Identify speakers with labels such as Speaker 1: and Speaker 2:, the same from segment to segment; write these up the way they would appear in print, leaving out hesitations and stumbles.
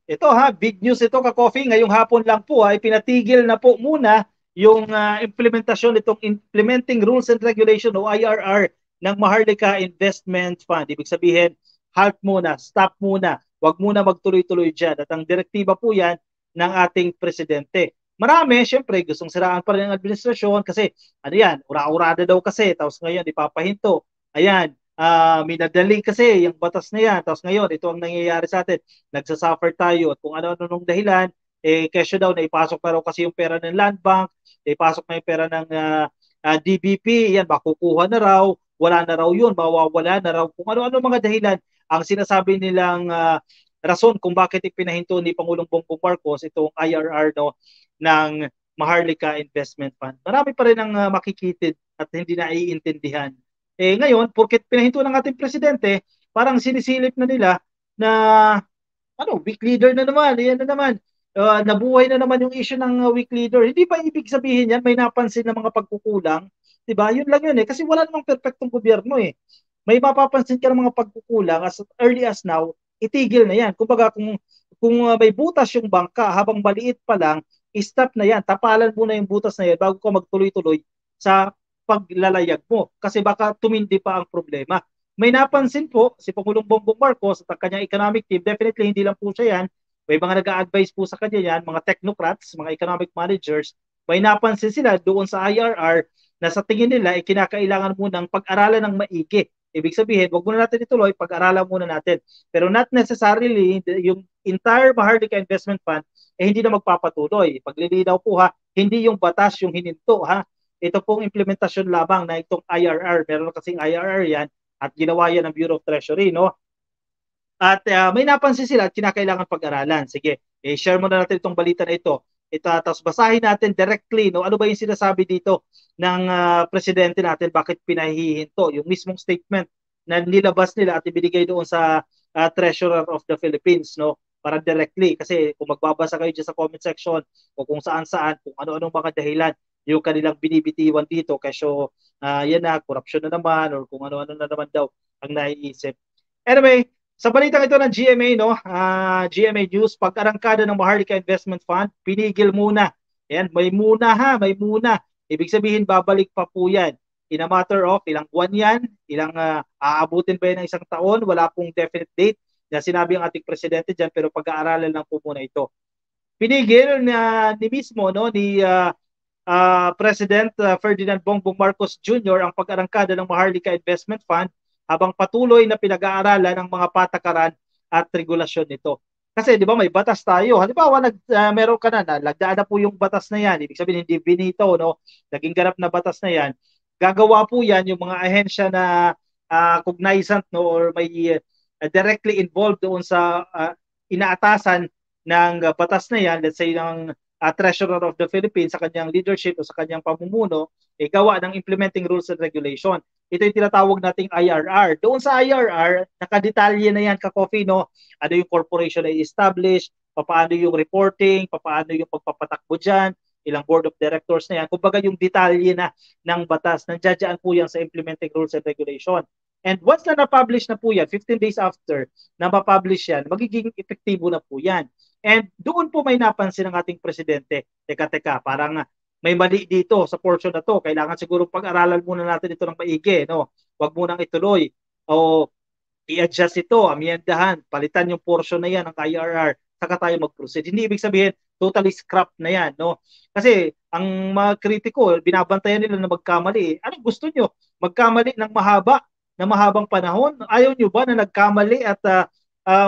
Speaker 1: Ito ha, big news ito ka-coffee. Ngayong hapon lang po ay pinatigil na po muna yung implementasyon nitong Implementing Rules and Regulation o IRR ng Maharlika Investment Fund. Ibig sabihin, halt muna, stop muna, wag muna magtuloy-tuloy dyan. At ang direktiba po yan ng ating presidente. Marami, syempre, gustong siraan pa rin ang administrasyon kasi ano yan, ura-urada daw kasi, tapos ngayon ipapahinto. Ayan, minadali kasi yung batas na yan. Tapos ngayon, ito ang nangyayari sa atin, nagsasuffer tayo at kung ano-ano nung dahilan, kesyo daw na ipasok na raw kasi yung pera ng Land Bank, ipasok na yung pera ng DBP, yan, makukuha na raw, wala na raw yun, mawawala na raw, kung ano-ano mga dahilan, ang sinasabi nilang rason kung bakit ipinahinto ni Pangulong Bongbong Marcos itong IRR no, ng Maharlika Investment Fund. Marami pa rin ang makikitid at hindi na iintindihan. Ngayon, porket pinahinto ng ating presidente, parang sinisilip na nila na weak leader na naman, yan na naman. Nabuhay na naman yung issue ng weak leader. Hindi ba ibig sabihin yan, may napansin na mga pagkukulang? Diba? Yun lang yun eh. Kasi wala namang perfectong gobyerno eh. May mapapansin ka ng mga pagkukulang as early as now, itigil na yan. Kumbaga kung may butas yung bangka habang maliit pa lang, stop na yan. Tapalan mo na yung butas na yan bago ka magtuloy-tuloy sa paglalayag mo. Kasi baka tumindi pa ang problema. May napansin po si Pangulong Bongbong Marcos at ang kanyang economic team, definitely hindi lang po siya yan, may mga nag-a-advise po sa kanya yan, mga technocrats, mga economic managers, may napansin sila doon sa IRR na sa tingin nila, kinakailangan mo ng pag-aralan ng maigi. Ibig sabihin, wag muna natin ituloy, pag-aralan muna natin. Pero not necessarily, yung entire Maharlika Investment Fund, hindi na magpapatuloy. Paglilinaw po ha, hindi yung batas yung hininto ha. Ito pong implementasyon lamang na itong IRR. Meron kasing IRR yan at ginawa yan ng Bureau of Treasury, no? At may napansin sila at kinakailangan pag-aralan. Sige, share mo na natin itong balita na ito. Tapos basahin natin directly, no? Ano ba yung sinasabi dito ng presidente natin, bakit pinahihinto? Yung mismong statement na nilabas nila at ibinigay doon sa Treasurer of the Philippines, no? Para directly. Kasi kung magbabasa kayo dyan sa comment section o kung saan-saan, kung ano-anong mga dahilan yung kanilang binibitiwan dito, kasi yan na, corruption na naman or kung ano-ano na naman daw ang naiisip. Anyway, sa balitang ito ng GMA, no, GMA News, pag-arangkada ng Maharlika Investment Fund, pinigil muna. Ayan, may muna ha, may muna. Ibig sabihin, babalik pa po yan. In a matter of ilang buwan yan, ilang aabutin ba yan ng isang taon, wala pong definite date na sinabi ang ating presidente dyan, pero pag-aaralan lang po muna ito. Pinigil na ni mismo, no, ni President Ferdinand Bongbong Marcos Jr. ang pag-arangkada ng Maharlika Investment Fund habang patuloy na pinag-aaralan ng mga patakaran at regulasyon nito. Kasi 'di ba may batas tayo. Halimbawa meron ka na lagdaan na po yung batas na 'yan. Ibig sabihin hindi binito no. Naging ganap na batas na 'yan. Gagawa po 'yan yung mga ahensya na cognizant no or may directly involved doon sa inaatasan ng batas na 'yan, let's say ng Treasurer of the Philippines sa kanyang leadership o sa kanyang pamumuno, gawa ng Implementing Rules and Regulation. Ito yung tinatawag nating IRR. Doon sa IRR, nakadetalye na yan ka-coffee, no? Ano yung corporation na i-establish, paano yung reporting, paano yung pagpapatakbo dyan, ilang board of directors na yan. Kumbaga yung detalye na ng batas, nandiyan po yan sa Implementing Rules and Regulation. And once na na-publish na po yan, 15 days after na ma-publish yan, magiging epektibo na po yan. And doon po may napansin ng ating presidente, teka, parang may mali dito sa portion na to. Kailangan siguro pag-aralan muna natin ito ng maigi, no? Huwag mo nang ituloy o i-adjust ito, amyendahan, palitan yung portion na yan ng IRR, saka tayo mag-proceed. Hindi ibig sabihin totally scrap na yan, no? Kasi ang mga kritiko, binabantayan nila na magkamali. Anong gusto nyo? Magkamali ng mahabang panahon? Ayaw nyo ba na nagkamali at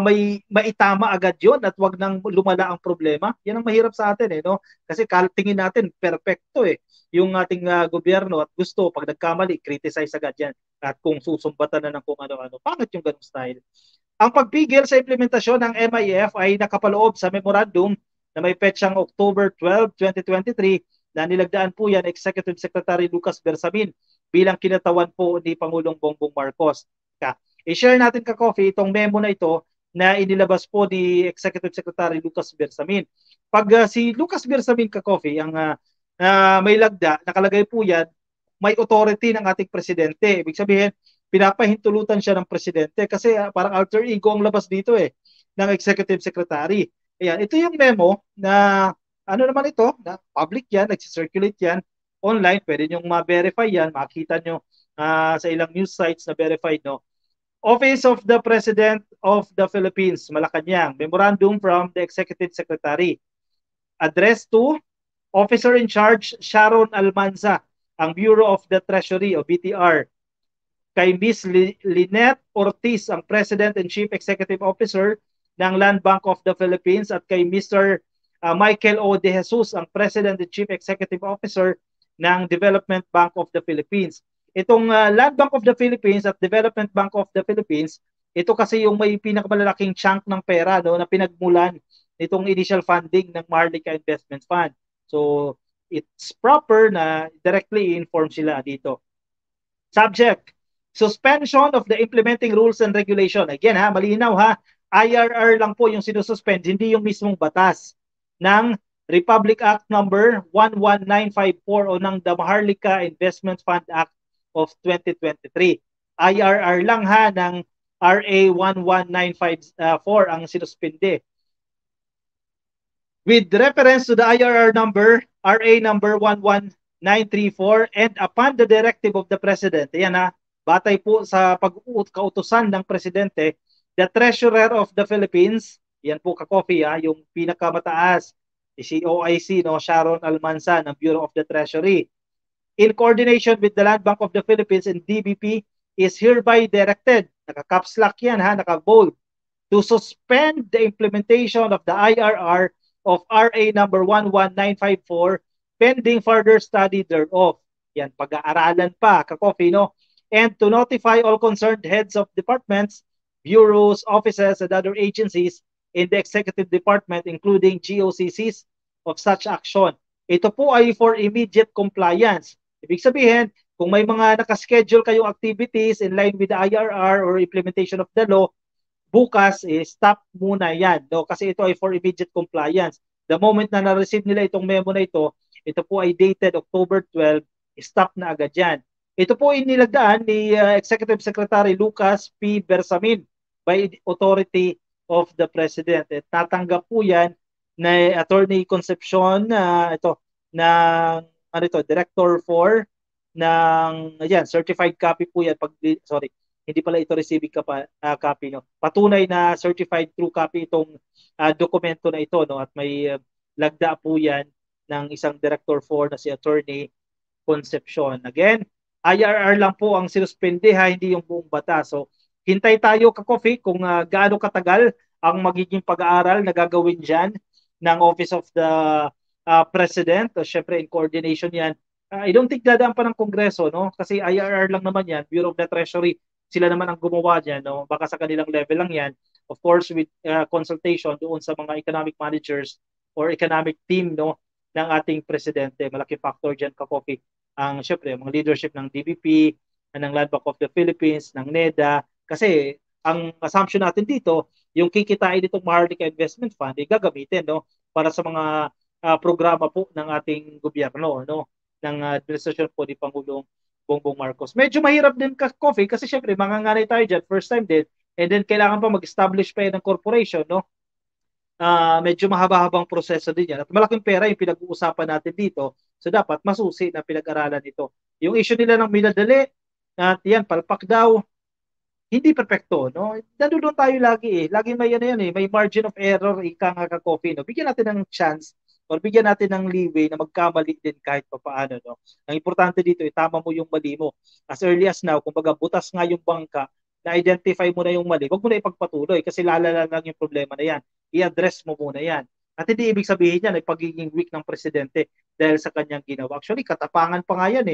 Speaker 1: may maitama agad yon at wag nang lumala ang problema? Yan ang mahirap sa atin no? Kasi tingin natin perfecto yung ating gobyerno at gusto pag nagkamali criticize agad yan at kung susumbatan na ng kung ano-ano. Pangit yung ganung style. Ang pagpigil sa implementasyon ng MIF ay nakapaloob sa memorandum na may petsang October 12, 2023 na nilagdaan po yan Executive Secretary Lucas Bersamin bilang kinatawan po ni Pangulong Bongbong Marcos. I-share natin ka-coffee itong memo na ito na inilabas po ni Executive Secretary Lucas Bersamin. Pag si Lucas Bersamin ka-coffee, ang may lagda, nakalagay po yan, may authority ng ating presidente. Ibig sabihin, pinapahintulutan siya ng presidente kasi parang alter ego ang labas dito ng Executive Secretary. Ayan, ito yung memo na ano naman ito, na public yan, nag-circulate yan online, pwede nyo ma-verify yan, makita nyo sa ilang news sites na verified, no? Office of the President of the Philippines, Malacanang, memorandum from the Executive Secretary, addressed to Officer in Charge Sharon Almanza, ang Bureau of the Treasury o BTR, kay Miss Lynette Ortiz, ang President and Chief Executive Officer ng Land Bank of the Philippines, at kay Mr. Michael O. De Jesus, ang President and Chief Executive Officer ng Development Bank of the Philippines. Itong Land Bank of the Philippines at Development Bank of the Philippines, ito kasi yung may pinakamalalaking chunk ng pera, no, na pinagmulan nitong initial funding ng Maharlika Investment Fund. So, it's proper na directly inform sila dito. Subject, suspension of the implementing rules and regulation. Again ha, malinaw ha, IRR lang po yung sinususpend, hindi yung mismong batas ng Republic Act number 11954 o ng the Maharlika Investment Fund Act of 2023. IRR lang ha ng RA 11954 ang sinuspende. With reference to the IRR number, RA number 11934, and upon the directive of the President, ayan ha, batay po sa pag-kautusan ng Presidente, the Treasurer of the Philippines, yan po ka-coffee ha, yung pinakamataas, si OIC, no, Sharon Almanza ng Bureau of the Treasury, in coordination with the Land Bank of the Philippines and DBP, is hereby directed, naka-caps lock yan ha, naka-bold, to suspend the implementation of the IRR of RA number 11954 pending further study thereof. Yan, pag-aaralan pa, ka-coffee, no? And to notify all concerned heads of departments, bureaus, offices, and other agencies in the executive department, including GOCCs, of such action. Ito po ay for immediate compliance. Ibig sabihin, kung may mga nakaschedule kayong activities in line with the IRR or implementation of the law, bukas, stop muna yan. No? Kasi ito ay for immediate compliance. The moment na na-receive nila itong memo na ito po ay dated October 12, stop na agad yan. Ito po ay nilagdaan ni Executive Secretary Lucas P. Bersamin by authority of the President. At tatanggap po yan na Attorney Concepcion Director 4 ng certified copy po yan hindi pala ito receiving copy, no. Patunay na certified true copy itong dokumento na ito, no, at may lagda po yan ng isang Director 4 na si Attorney Concepcion. Again, IRR lang po ang sinuspende ha, hindi yung buong batas. So, hintay tayo ka-coffee kung gaano katagal ang magiging pag-aaral na gagawin dyan ng Office of the President. So, syempre, in coordination yan. I don't think dadaan pa ng Kongreso, no? Kasi IRR lang naman yan, Bureau of the Treasury. Sila naman ang gumawa dyan, no? Baka sa kanilang level lang yan. Of course, with consultation doon sa mga economic managers or economic team, no, ng ating presidente. Malaki factor dyan, ka-coffee. Ang, syempre, mga leadership ng DBP, ng Land Bank of the Philippines, ng NEDA. Kasi, ang assumption natin dito, yung kikitain itong Maharlika Investment Fund, ay gagamitin, no, para sa mga programa po ng ating gobyerno, no, ng administrasyon po ni Pangulong Bongbong Marcos. Medyo mahirap din ka-coffee kasi syempre manganganay tayo dyan, first time din, and then kailangan pa mag-establish pa ng corporation, no? Medyo mahaba-habang proseso din yan. At malaking pera yung pinag-uusapan natin dito. So dapat masusi na pinag-aralan ito. Yung issue nila ng minadali, at yan, palpak daw, hindi perfecto, no? Nandun tayo lagi Lagi may may margin of error, ika nga ka-coffee, no? Bigyan natin ng chance or bigyan natin ng leeway na magkamali din kahit pa paano, no? Ang importante dito, itama mo yung mali mo. As early as now, kumbaga butas nga yung bangka, na-identify mo na yung mali, huwag mo na ipagpatuloy kasi lalala lang yung problema na yan. I-address mo muna yan. At hindi ibig sabihin yan ay pagiging weak ng presidente dahil sa kanyang ginawa. Actually, katapangan pa nga yan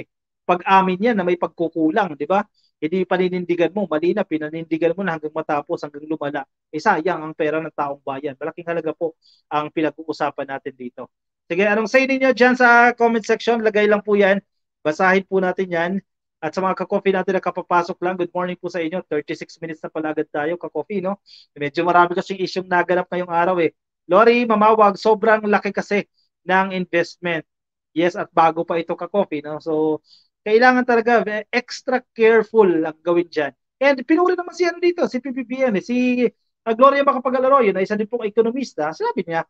Speaker 1: Pag-amin yan na may pagkukulang, di ba? Hindi paninindigan mo, mali na, pinanindigan mo na hanggang matapos, hanggang lumala. Sayang ang pera ng taong bayan. Malaking halaga po ang pinag-uusapan natin dito. Sige, anong say ninyo dyan sa comment section? Lagay lang po yan. Basahin po natin yan. At sa mga ka-coffee natin na kapapasok lang, good morning po sa inyo. 36 minutes na pala agad tayo, ka-coffee, no? Medyo marami kasing isyong naganap ngayong araw Lori, mamawag, sobrang laki kasi ng investment. Yes, at bago pa ito, ka-coffee, no? So, kailangan talaga extra careful ang gawin dyan. And pinuri naman si dito, si PBBM, si Gloria Macapagal-Arroyo na isa din pong ekonomista, sabi niya,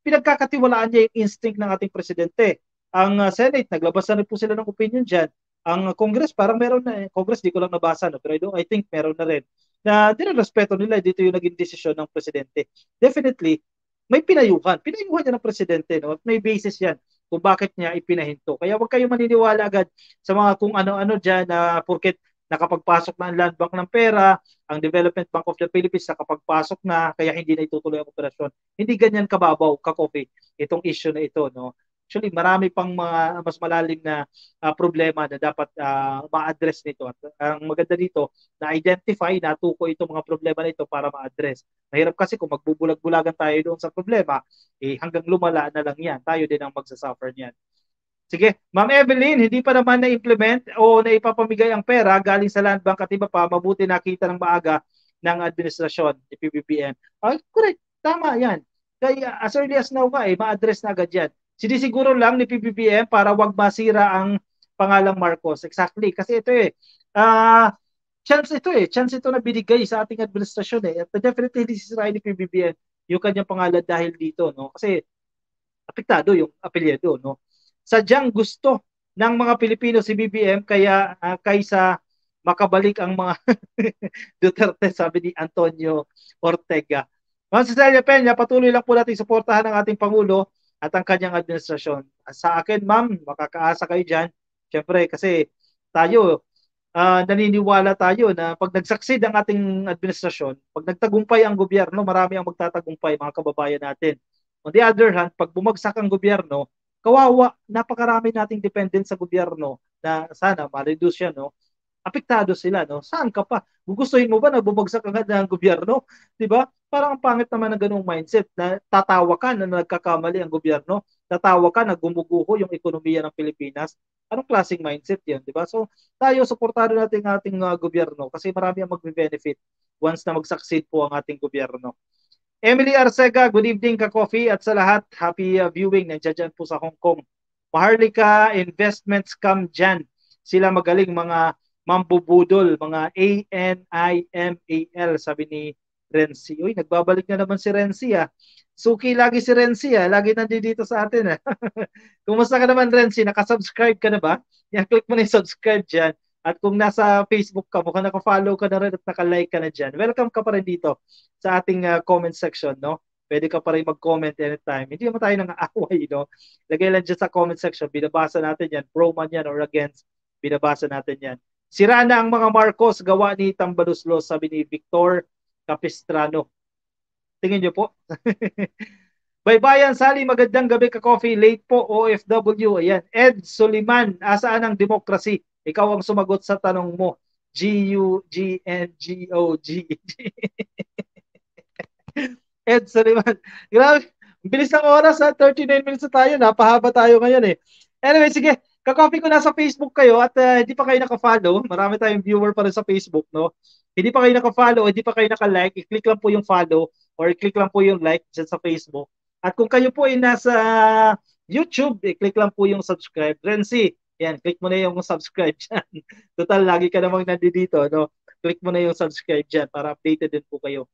Speaker 1: pinagkakatiwalaan niya yung instinct ng ating presidente. Ang Senate, naglabas na rin po sila ng opinion dyan. Ang Congress, parang meron na. Congress, di ko lang nabasa, no? Pero I think meron na rin. Na dinirespeto nila, dito yung naging desisyon ng presidente. Definitely, may pinayuhan. Pinayuhan niya ng presidente, no? At may basis yan kung bakit niya ipinahinto. Kaya huwag kayong maniniwala agad sa mga kung ano-ano dyan na porket nakapagpasok na ang Land Bank ng pera, ang Development Bank of the Philippines nakapagpasok na, kaya hindi na itutuloy ang operasyon. Hindi ganyan kababaw, ka-coffee, itong issue na ito. No? Actually, marami pang mga mas malalim na problema na dapat ma-address nito. At ang maganda dito, na-identify, natuko itong mga problema na ito para ma-address. Mahirap kasi kung magbubulag-bulagan tayo doon sa problema, hanggang lumala na lang yan. Tayo din ang magsasuffer niyan. Sige, Ma'am Evelyn, hindi pa naman na-implement o naipapamigay ang pera galing sa Land Bank at iba pa, mabuti nakita ng maaga ng administrasyon ni PBBM. Correct, tama yan. Kaya as early as now ma-address na agad yan. Sinisiguro lang ni PBBM para wag masira ang pangalang Marcos. Exactly, kasi ito chance ito na binigay sa ating administrasyon At definitely hindi sisirain ni PBBM yung kanyang pangalan dahil dito, no? Kasi apektado yung apelyido, no? Sadyang gusto ng mga Pilipino si BBM kaya kaysa makabalik ang mga Duterte, sabi ni Antonio Ortega. Ma'am Cecilia Peña, patuloy lang po natin suportahan ang ating Pangulo at ang kanyang administrasyon. Sa akin, ma'am, makakaasa kayo dyan. Siyempre, kasi tayo, naniniwala tayo na pag nag-succeed ang ating administrasyon, pag nagtagumpay ang gobyerno, marami ang magtatagumpay, mga kababayan natin. On the other hand, pag bumagsak ang gobyerno, kawawa, napakarami nating dependent sa gobyerno na sana ma-reduce yan, no? Apektado sila, no? Saan ka pa? Gugustuhin mo ba na bumagsak agad ng gobyerno? 'Di ba? Parang ang pangit naman ng ganung mindset na tatawa ka na nagkakamali ang gobyerno, tatawa ka na gumuguho yung ekonomiya ng Pilipinas. Anong klaseng mindset 'yan, 'di ba? So, tayo suportado natin ang ating gobyerno kasi marami ang magbe-benefit once na mag-succeed po ang ating gobyerno. Emily Arcega, good evening ka-coffee at sa lahat, happy viewing. Nandiyan dyan po sa Hong Kong. Maharlika Investments come dyan. Sila magaling mga mambubudol, mga ANIMAL, sabi ni Renzi. Uy, nagbabalik na naman si Renzi Suki lagi si Renzi lagi nandito sa atin Kumusta ka naman Renzi? Nakasubscribe ka na ba? Yan, click mo na yung subscribe dyan. At kung nasa Facebook ka, mukhang naka-follow ka na rin at naka-like ka na dyan. Welcome ka pa rin dito sa ating comment section, no? Pwede ka pa rin mag-comment anytime. Hindi naman tayo nang aaway, no? Lagay lang dyan sa comment section. Binabasa natin yan. Pro man yan or against. Binabasa natin yan. Sira na ang mga Marcos, gawa ni Tambaluslos, sabi ni Victor Capistrano. Tingin nyo po. Baybayan Sally, magandang gabi ka-coffee. Late po, OFW. Ayan. Ed Soliman, asaan ang democracy? Ikaw ang sumagot sa tanong mo. G-U-G-N-G-O-G. Ed Soliman. Grabe. Bilis ng oras 39 minutes na tayo. Napahaba tayo ngayon Anyway, sige. Ka-coffee ko nasa Facebook kayo at hindi pa kayo naka-follow. Marami tayong viewer pa rin sa Facebook, no? Hindi pa kayo naka-follow, hindi pa kayo naka-like, i-click lang po yung follow or i-click lang po yung like dyan sa Facebook. At kung kayo po ay nasa YouTube, i-click lang po yung subscribe. Renzi, yan, click mo na yung subscribe dyan. Total, lagi ka namang nandito, no? Click mo na yung subscribe dyan para updated din po kayo.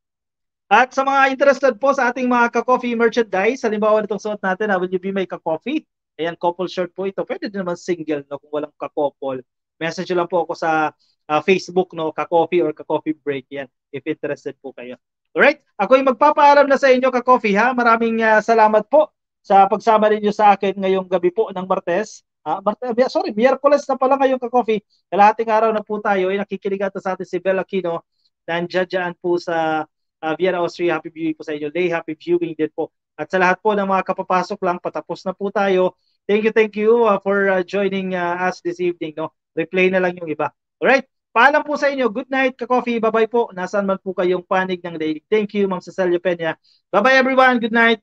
Speaker 1: At sa mga interested po sa ating mga ka-coffee merchandise, halimbawa nitong suot natin, will you be my ka-coffee? Ayan, couple shirt po ito. Pwede din naman single, no, kung walang ka-couple. Message lang po ako sa Facebook, no, ka-coffee or ka-coffee break. Yan, if interested po kayo. Alright, ako yung magpapaalam na sa inyo, ka-coffee, ha? Maraming salamat po sa pagsama ninyo sa akin ngayong gabi po ng Martes. Miyerkules na pala ngayong ka-coffee. Kalahating araw na po tayo. Nakikinig ata sa atin si Bella Aquino. Nandiyan po sa Vienna, Austria. Happy viewing po sa inyo. Lay, happy viewing din po. At sa lahat po ng mga kapapasok lang, patapos na po tayo. Thank you for joining us this evening. No? Replay na lang yung iba. Alright, paalam po sa inyo. Good night, ka-coffee. Bye-bye po. Nasaan man po kayong panig ng daily. Thank you, Ma'am Cecilia Peña. Bye-bye everyone. Good night.